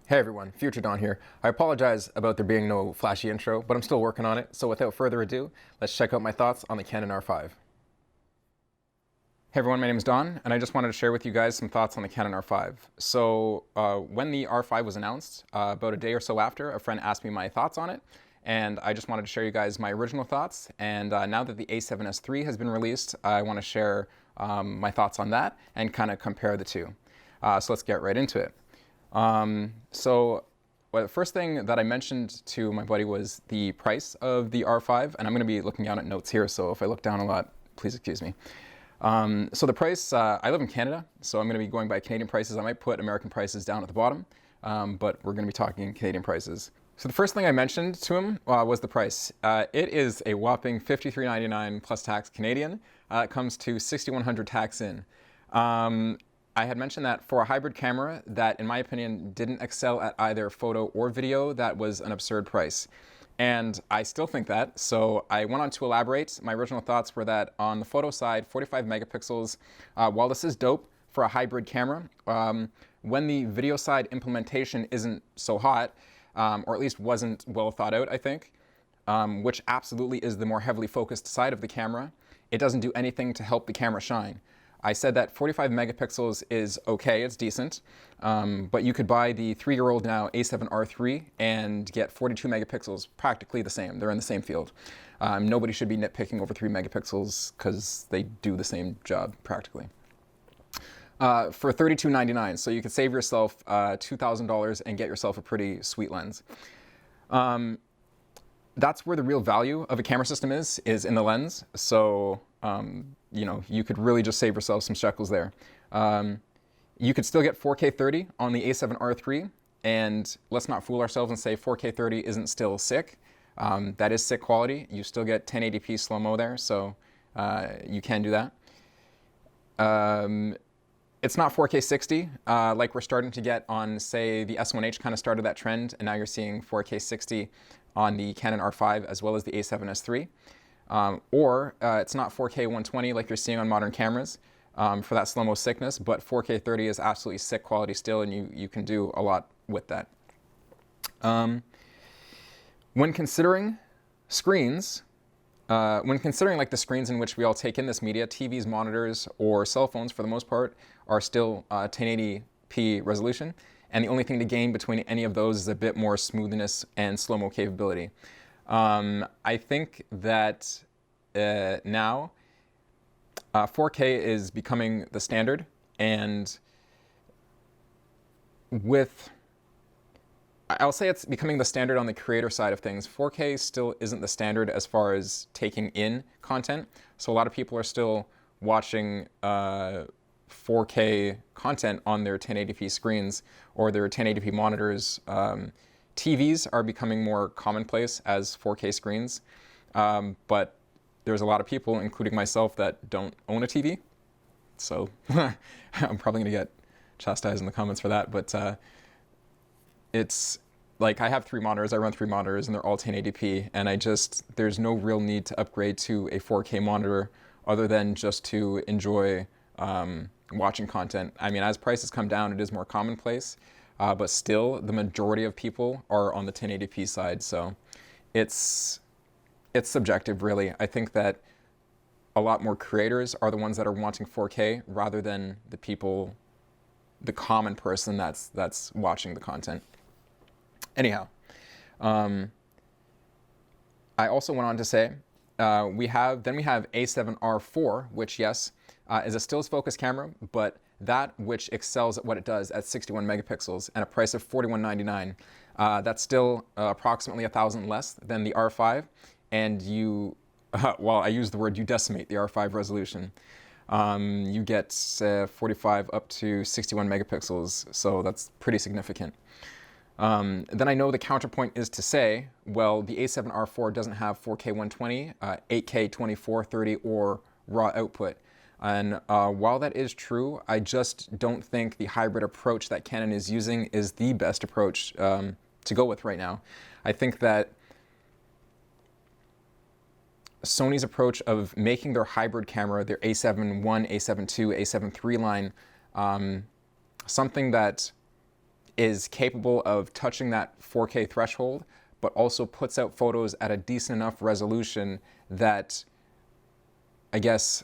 Hey everyone, Future Don here. I apologize about there being no flashy intro, but I'm still working on it, so without further ado, let's check out my thoughts on the Canon R5. Hey everyone, my name is Don, and I just wanted to share with you guys some thoughts on the Canon R5. So when the R5 was announced, about a day or so after, a friend asked me my thoughts on it, and I just wanted to share you guys my original thoughts. And now that the A7S III has been released, I want to share my thoughts on that and kind of compare the two. So let's get right into it. The first thing that I mentioned to my buddy was the price of the R5, and I'm going to be looking down at notes here, so if I look down a lot, please excuse me. So the price, I live in Canada, so I'm going to be going by Canadian prices. I might put American prices down at the bottom, but we're going to be talking Canadian prices. So the first thing I mentioned to him was the price. It is a whopping $53.99 plus tax Canadian. It comes to $6,100 tax in. I had mentioned that for a hybrid camera that, in my opinion, didn't excel at either photo or video, that was an absurd price. And I still think that, so I went on to elaborate. My original thoughts were that on the photo side, 45 megapixels, while this is dope for a hybrid camera, when the video side implementation isn't so hot, or at least wasn't well thought out, I think, which absolutely is the more heavily focused side of the camera, it doesn't do anything to help the camera shine. I said that 45 megapixels is okay, it's decent, but you could buy the 3-year-old now A7R III and get 42 megapixels, practically the same. They're in the same field. Nobody should be nitpicking over 3 megapixels because they do the same job, practically. For $32.99, so you could save yourself $2,000 and get yourself a pretty sweet lens. That's where the real value of a camera system is in the lens. So, you know, you could really just save yourself some shekels there. You could still get 4K 30 on the A7R III, and let's not fool ourselves and say 4K 30 isn't still sick. That is sick quality. You still get 1080p slow-mo there, so you can do that. It's not 4K 60, like we're starting to get on, say, the S1H kind of started that trend, and now you're seeing 4K 60 on the Canon R5 as well as the A7S III. Or it's not 4K 120 like you're seeing on modern cameras for that slow-mo sickness, but 4K 30 is absolutely sick quality still, and you can do a lot with that. When considering screens, when considering like the screens in which we all take in this media, TVs, monitors, or cell phones for the most part are still 1080p resolution, and the only thing to gain between any of those is a bit more smoothness and slow-mo capability. I think that now 4K is becoming the standard, and I'll say it's becoming the standard on the creator side of things. 4K still isn't the standard as far as taking in content, so a lot of people are still watching 4K content on their 1080p screens or their 1080p monitors. TVs are becoming more commonplace as 4K screens, but there's a lot of people, including myself, that don't own a TV. So I'm probably going to get chastised in the comments for that, but it's like I have 3 monitors, I run 3 monitors, and they're all 1080p, and there's no real need to upgrade to a 4K monitor other than just to enjoy watching content. I mean, as prices come down, it is more commonplace. But still, the majority of people are on the 1080p side, so it's subjective, really. I think that a lot more creators are the ones that are wanting 4K rather than the common person that's watching the content. Anyhow, I also went on to say we have A7R IV, which yes is a stills focus camera, but that which excels at what it does at 61 megapixels and a price of $41.99. That's still approximately $1,000 less than the R5, and well, I use the word you decimate the R5 resolution. You get 45 up to 61 megapixels, so that's pretty significant. Then I know the counterpoint is to say, well, the A7R IV doesn't have 4K 120, 8K 2430, or raw output. And while that is true, I just don't think the hybrid approach that Canon is using is the best approach to go with right now. I think that Sony's approach of making their hybrid camera, their A7I, A7II, A7III line, something that is capable of touching that 4K threshold, but also puts out photos at a decent enough resolution that, I guess,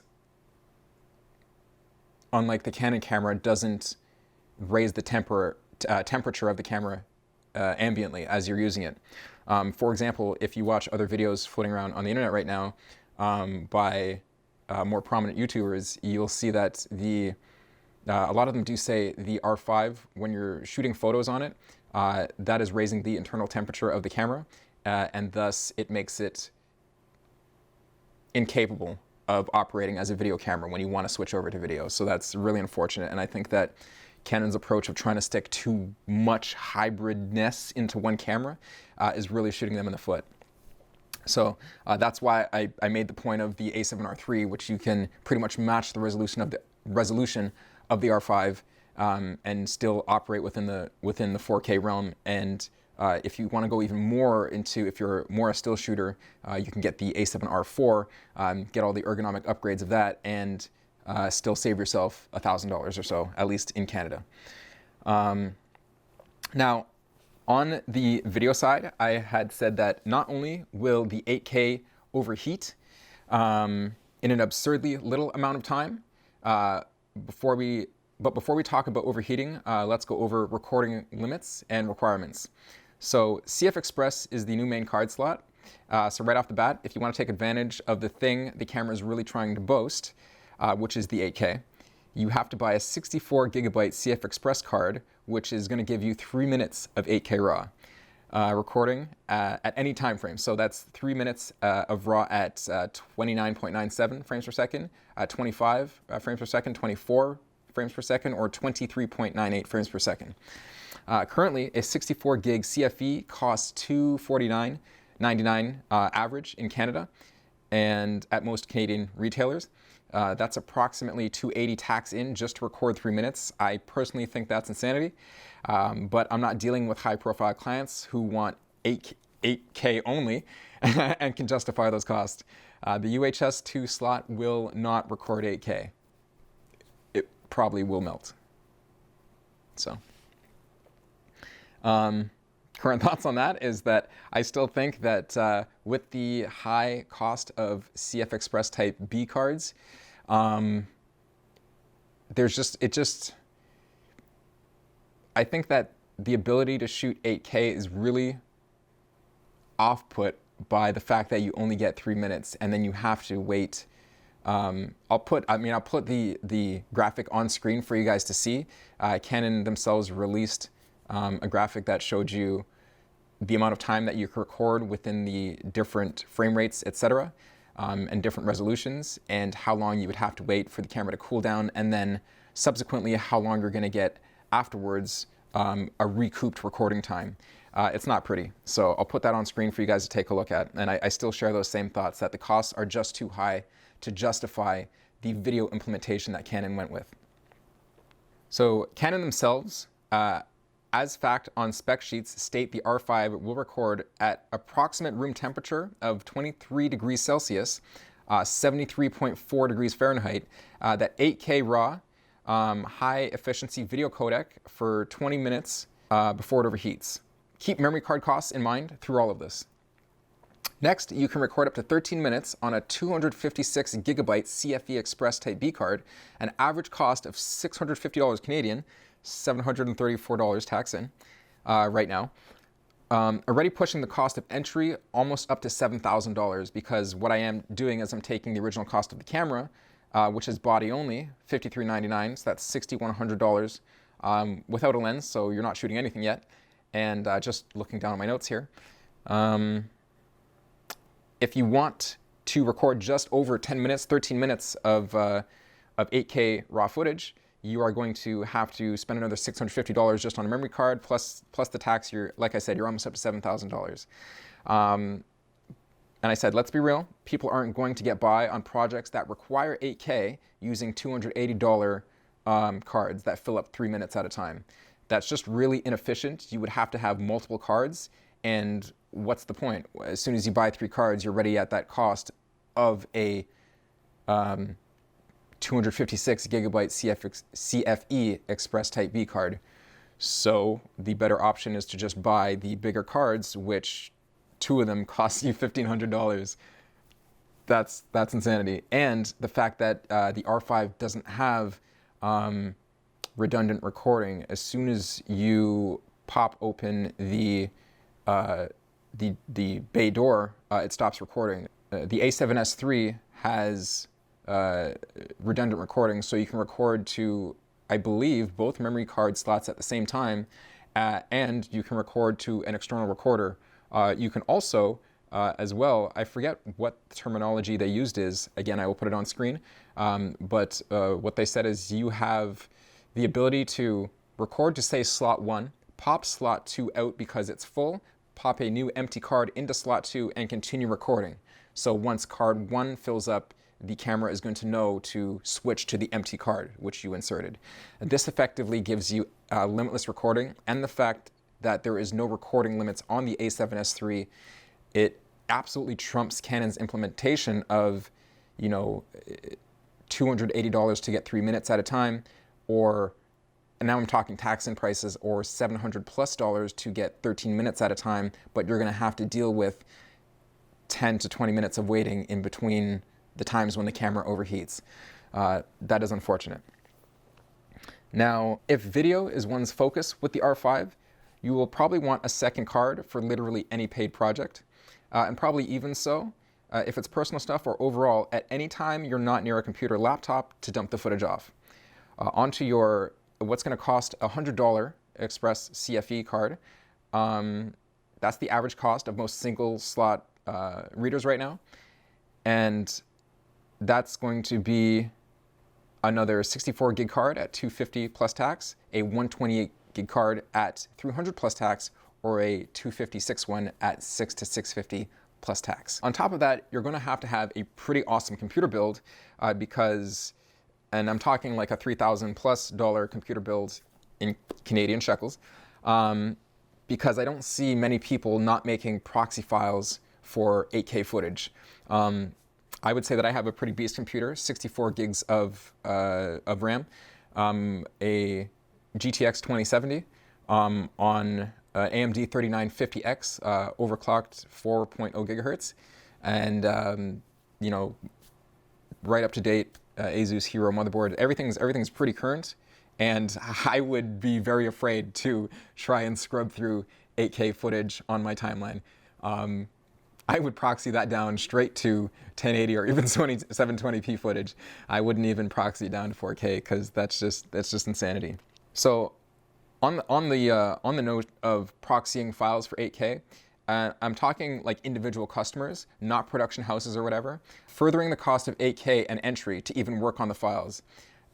unlike the Canon camera, doesn't raise the temperature of the camera ambiently as you're using it. For example, if you watch other videos floating around on the internet right now by more prominent YouTubers, you'll see that a lot of them do say the R5, when you're shooting photos on it, that is raising the internal temperature of the camera, and thus it makes it incapable of operating as a video camera when you want to switch over to video. So that's really unfortunate, and I think that Canon's approach of trying to stick too much hybridness into one camera is really shooting them in the foot. So that's why I made the point of the A7R III, which you can pretty much match the resolution of the R5 and still operate within the 4K realm. And if you want to go even more into, if you're more a still shooter, you can get the A7R IV, get all the ergonomic upgrades of that, and still save yourself $1,000 or so, at least in Canada. Now, on the video side, I had said that not only will the 8K overheat in an absurdly little amount of time, before we talk about overheating, let's go over recording limits and requirements. So CF Express is the new main card slot. So right off the bat, if you want to take advantage of the thing the camera is really trying to boast, which is the 8K, you have to buy a 64 gigabyte CF Express card, which is going to give you 3 minutes of 8K RAW recording at any time frame. So that's 3 minutes of RAW at 29.97 frames per second, 25 frames per second, 24 frames per second, or 23.98 frames per second. Currently, a 64 gig CFE costs $249.99 average in Canada and at most Canadian retailers. That's approximately $280 tax in just to record 3 minutes. I personally think that's insanity, but I'm not dealing with high-profile clients who want 8K only and can justify those costs. The UHS 2 slot will not record 8K. It probably will melt. So, current thoughts on that is that I still think that with the high cost of CF Express Type B cards, I think that the ability to shoot 8K is really off-put by the fact that you only get 3 minutes and then you have to wait. I'll put the graphic on screen for you guys to see. Canon themselves released a graphic that showed you the amount of time that you could record within the different frame rates, etc., and different resolutions, and how long you would have to wait for the camera to cool down, and then subsequently how long you're going to get afterwards a recouped recording time. It's not pretty, so I'll put that on screen for you guys to take a look at, and I still share those same thoughts that the costs are just too high to justify the video implementation that Canon went with. So Canon themselves, as fact on spec sheets, state the R5 will record at approximate room temperature of 23 degrees Celsius, 73.4 degrees Fahrenheit, that 8K RAW, high efficiency video codec for 20 minutes before it overheats. Keep memory card costs in mind through all of this. Next, you can record up to 13 minutes on a 256 gigabyte CFE Express Type B card, an average cost of $650 Canadian, $734 tax in right now. Already pushing the cost of entry almost up to $7,000, because what I am doing is I'm taking the original cost of the camera, which is body only, $53.99, so that's $6,100 without a lens, so you're not shooting anything yet. And just looking down at my notes here, if you want to record just over 10 minutes, 13 minutes of 8K RAW footage, you are going to have to spend another $650 just on a memory card, plus the tax. Like I said, you're almost up to $7,000. And I said, let's be real, people aren't going to get by on projects that require 8K using $280 cards that fill up 3 minutes at a time. That's just really inefficient. You would have to have multiple cards, and what's the point? As soon as you buy 3 cards, you're already at that cost of a 256 gigabyte CFE Express Type B card. So the better option is to just buy the bigger cards, which 2 of them cost you $1,500. That's insanity. And the fact that the R5 doesn't have redundant recording. As soon as you pop open the bay door, it stops recording. The A7S III has redundant recording, so you can record to, I believe, both memory card slots at the same time, and you can record to an external recorder. You can also, as well, I forget what terminology they used is, again, I will put it on screen, but what they said is you have the ability to record to, say, slot 1, pop slot 2 out because it's full, pop a new empty card into slot 2, and continue recording. So once card 1 fills up, the camera is going to know to switch to the empty card, which you inserted. And this effectively gives you limitless recording, and the fact that there is no recording limits on the A7S III, it absolutely trumps Canon's implementation of, you know, $280 to get 3 minutes at a time, or, and now I'm talking tax and prices, or $700+ to get 13 minutes at a time, but you're going to have to deal with 10 to 20 minutes of waiting in between the times when the camera overheats. That is unfortunate. Now, if video is one's focus with the R5, you will probably want a second card for literally any paid project, and probably even so, if it's personal stuff or overall, at any time you're not near a computer or laptop to dump the footage off. Onto your, what's going to cost a $100 Express CFE card. That's the average cost of most single slot readers right now. And that's going to be another 64 gig card at $250 plus tax, a 128 gig card at $300 plus tax, or a 256 one at $600 to $650 plus tax. On top of that, you're going to have a pretty awesome computer build because, and I'm talking like a $3,000+ computer build in Canadian shekels, because I don't see many people not making proxy files for 8K footage. I would say that I have a pretty beast computer, 64 gigs of RAM, a GTX 2070 on AMD 3950X, overclocked 4.0 gigahertz, and you know, right up to date Asus Hero motherboard. Everything's pretty current, and I would be very afraid to try and scrub through 8K footage on my timeline. I would proxy that down straight to 1080 or even 720p footage. I wouldn't even proxy it down to 4K because that's just insanity. So on the note of proxying files for 8K, I'm talking like individual customers, not production houses or whatever, furthering the cost of 8K and entry to even work on the files.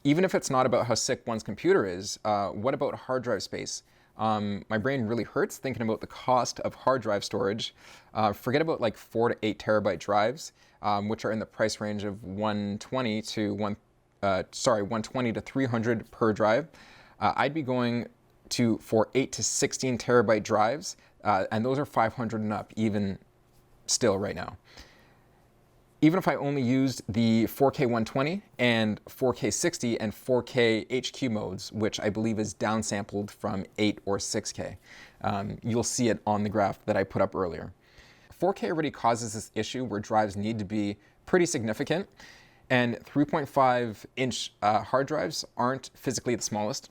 Even if it's not about how sick one's computer is, what about hard drive space? My brain really hurts thinking about the cost of hard drive storage. Forget about like 4 to 8 terabyte drives, which are in the price range of 120 to 300 per drive. I'd be going for 8 to 16 terabyte drives, and those are 500 and up even still right now. Even if I only used the 4K 120 and 4K 60 and 4K HQ modes, which I believe is downsampled from 8 or 6K, you'll see it on the graph that I put up earlier. 4K already causes this issue where drives need to be pretty significant, and 3.5-inch hard drives aren't physically the smallest.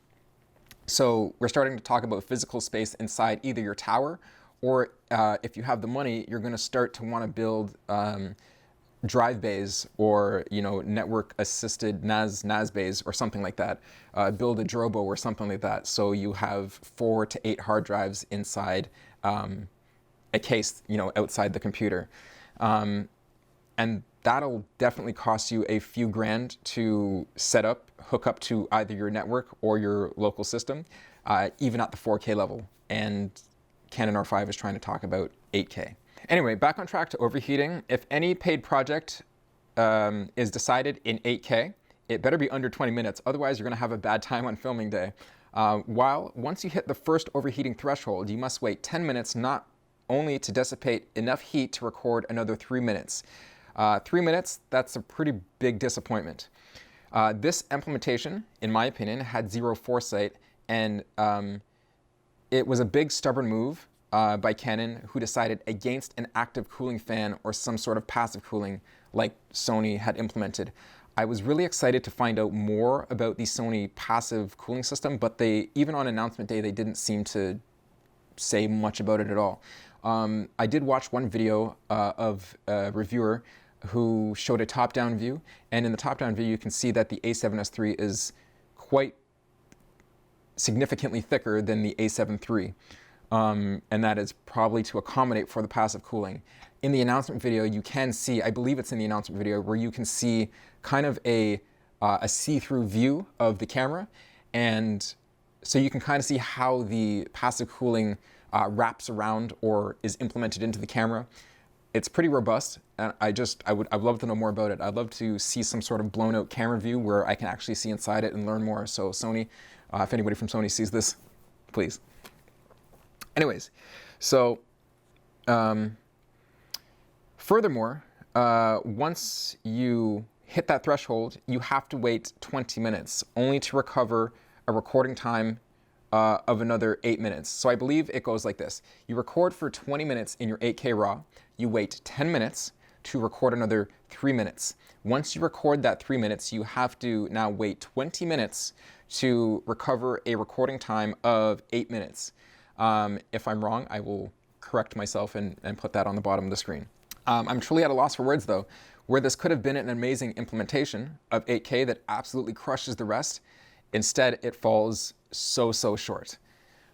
So we're starting to talk about physical space inside either your tower, or if you have the money, you're going to start to want to build drive bays, or network assisted NAS bays or something like that. Build a Drobo or something like that, so you have 4 to 8 hard drives inside a case, outside the computer, and that'll definitely cost you a few grand to set up, hook up to either your network or your local system, even at the 4K level. And Canon R5 is trying to talk about 8K. Anyway, back on track to overheating. If any paid project is decided in 8K, it better be under 20 minutes. Otherwise, you're going to have a bad time on filming day. Once you hit the first overheating threshold, you must wait 10 minutes, not only to dissipate enough heat to record another 3 minutes. 3 minutes, that's a pretty big disappointment. This implementation, in my opinion, had zero foresight, and it was a big stubborn move by Canon, who decided against an active cooling fan or some sort of passive cooling like Sony had implemented. I was really excited to find out more about the Sony passive cooling system, but even on announcement day, they didn't seem to say much about it at all. I did watch one video of a reviewer who showed a top-down view, and in the top-down view you can see that the A7S III is quite significantly thicker than the A7 III, and that is probably to accommodate for the passive cooling. In the announcement video you can see, I believe it's in the announcement video, where you can see kind of a see-through view of the camera, and so you can kind of see how the passive cooling wraps around or is implemented into the camera. It's pretty robust, and I'd love to know more about it. I'd love to see some sort of blown out camera view where I can actually see inside it and learn more. So Sony, if anybody from Sony sees this, please. Anyways, so furthermore, once you hit that threshold, you have to wait 20 minutes only to recover a recording time of another 8 minutes. So I believe it goes like this. You record for 20 minutes in your 8K RAW. You wait 10 minutes to record another 3 minutes. Once you record that 3 minutes, you have to now wait 20 minutes to recover a recording time of 8 minutes. If I'm wrong, I will correct myself and put that on the bottom of the screen. I'm truly at a loss for words, though, where this could have been an amazing implementation of 8K that absolutely crushes the rest. Instead, it falls so short.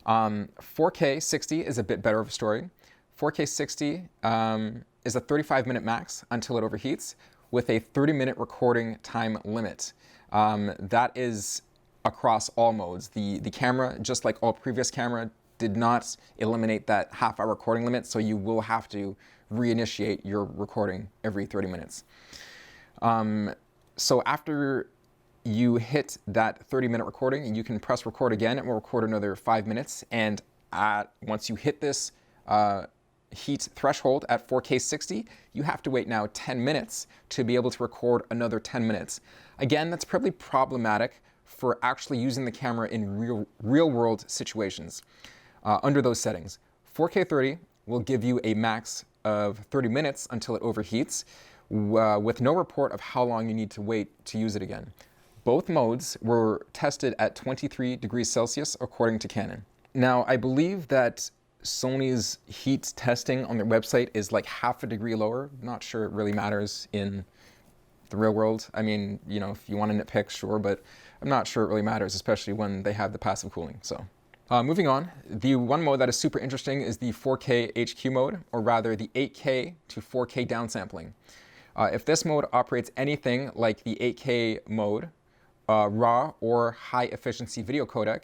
4K 60 is a bit better of a story. 4K 60 is a 35-minute max until it overheats, with a 30-minute recording time limit. That is across all modes. The camera, just like all previous camera, did not eliminate that half-hour recording limit, so you will have to reinitiate your recording every 30 minutes. So after you hit that 30-minute recording, you can press record again. It will record another 5 minutes, and once you hit this heat threshold at 4K 60, you have to wait now 10 minutes to be able to record another 10 minutes. Again, that's probably problematic for actually using the camera in real-world situations. Under those settings, 4K 30 will give you a max of 30 minutes until it overheats, with no report of how long you need to wait to use it again. Both modes were tested at 23 degrees Celsius according to Canon. Now, I believe that Sony's heat testing on their website is like half a degree lower. Not sure it really matters in the real world. I mean, you know, if you want to nitpick, sure, but I'm not sure it really matters, especially when they have the passive cooling. So, moving on, the one mode that is super interesting is the 4K HQ mode, or rather the 8K to 4K downsampling. If this mode operates anything like the 8K mode, RAW or high efficiency video codec,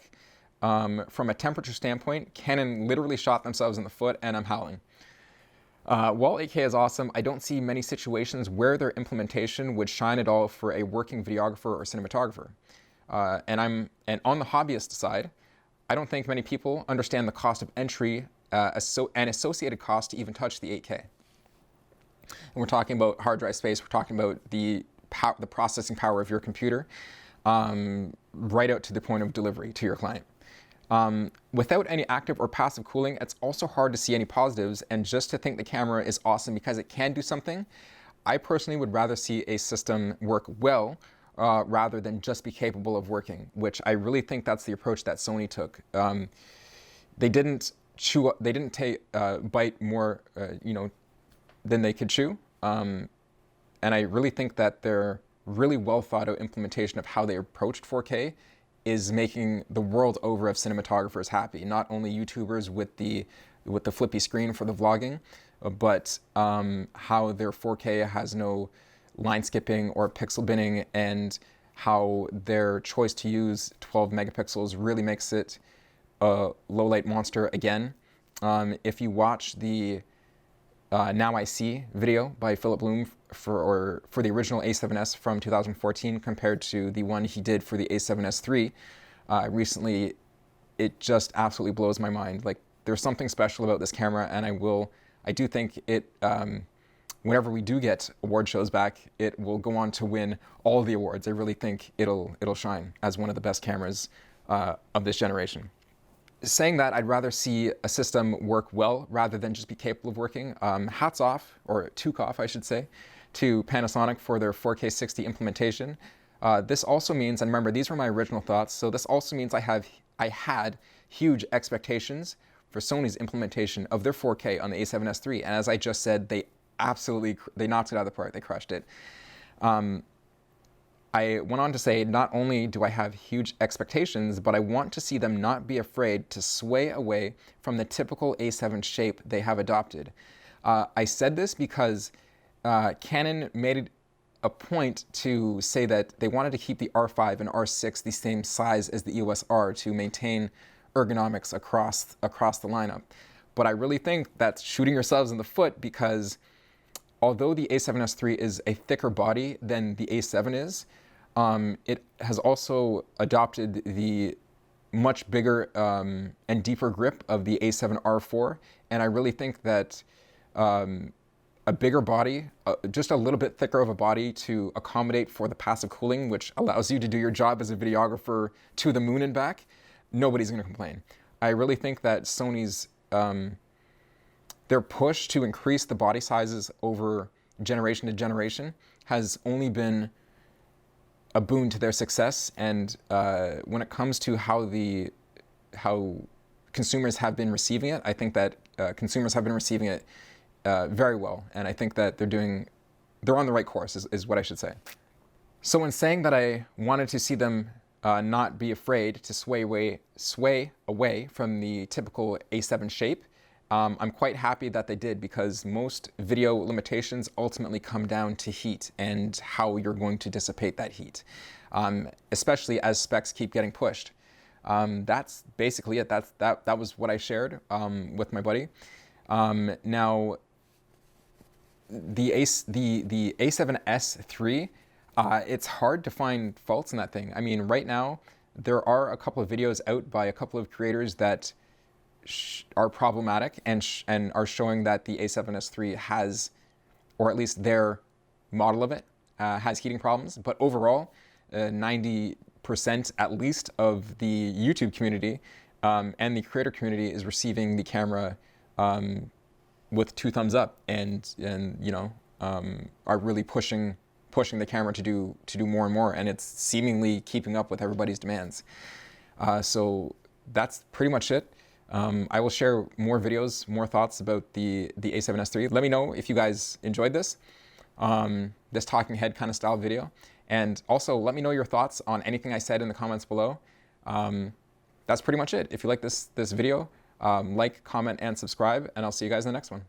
from a temperature standpoint, Canon literally shot themselves in the foot, and I'm howling. While 8K is awesome, I don't see many situations where their implementation would shine at all for a working videographer or cinematographer. And on the hobbyist side, I don't think many people understand the cost of entry and associated cost to even touch the 8K. And we're talking about hard drive space, we're talking about the processing power of your computer, right out to the point of delivery to your client. Without any active or passive cooling, it's also hard to see any positives, and just to think the camera is awesome because it can do something, I personally would rather see a system work well rather than just be capable of working, which I really think that's the approach that Sony took. They didn't bite more, than they could chew, and I really think that their really well thought out implementation of how they approached 4K is making the world over of cinematographers happy. Not only YouTubers with the flippy screen for the vlogging, but how their 4K has no line skipping or pixel binning, and how their choice to use 12 megapixels really makes it a low light monster again. If you watch the Now I See video by Philip Bloom for the original A7S from 2014 compared to the one he did for the A7S III recently, it just absolutely blows my mind. Like, there's something special about this camera, and I do think it, whenever we do get award shows back, it will go on to win all the awards. I really think it'll shine as one of the best cameras of this generation. saying that, I'd rather see a system work well rather than just be capable of working. Hats off, or toque off, I should say, to Panasonic for their 4K 60 implementation. This also means, and remember, these were my original thoughts, so this also means I had huge expectations for Sony's implementation of their 4K on the A7S III, and as I just said, they knocked it out of the park. They crushed it. I went on to say, not only do I have huge expectations, but I want to see them not be afraid to sway away from the typical A7 shape they have adopted. I said this because Canon made a point to say that they wanted to keep the R5 and R6 the same size as the EOS R to maintain ergonomics across the lineup. But I really think that's shooting yourselves in the foot, because although the A7S III is a thicker body than the A7 is, it has also adopted the much bigger and deeper grip of the A7R4, and I really think that a bigger body, just a little bit thicker of a body to accommodate for the passive cooling, which allows you to do your job as a videographer to the moon and back, nobody's going to complain. I really think that Sony's their push to increase the body sizes over generation to generation has only been a boon to their success. And when it comes to how consumers have been receiving it, I think that consumers have been receiving it very well. And I think that they're on the right course, is what I should say. So in saying that I wanted to see them not be afraid to sway away from the typical A7 shape, I'm quite happy that they did, because most video limitations ultimately come down to heat and how you're going to dissipate that heat, especially as specs keep getting pushed. That's basically it. That was what I shared with my buddy. Now, the A7S III, it's hard to find faults in that thing. I mean, right now, there are a couple of videos out by a couple of creators that are problematic and are showing that the A7S III has, or at least their model of it, has heating problems. But overall, 90% at least of the YouTube community and the creator community is receiving the camera with 2 thumbs up, and you know, are really pushing the camera to do more and more, and it's seemingly keeping up with everybody's demands. So that's pretty much it. I will share more videos, more thoughts about the A7S III. Let me know if you guys enjoyed this talking head kind of style video, and also let me know your thoughts on anything I said in the comments below. That's pretty much it. If you like this video, like, comment, and subscribe, and I'll see you guys in the next one.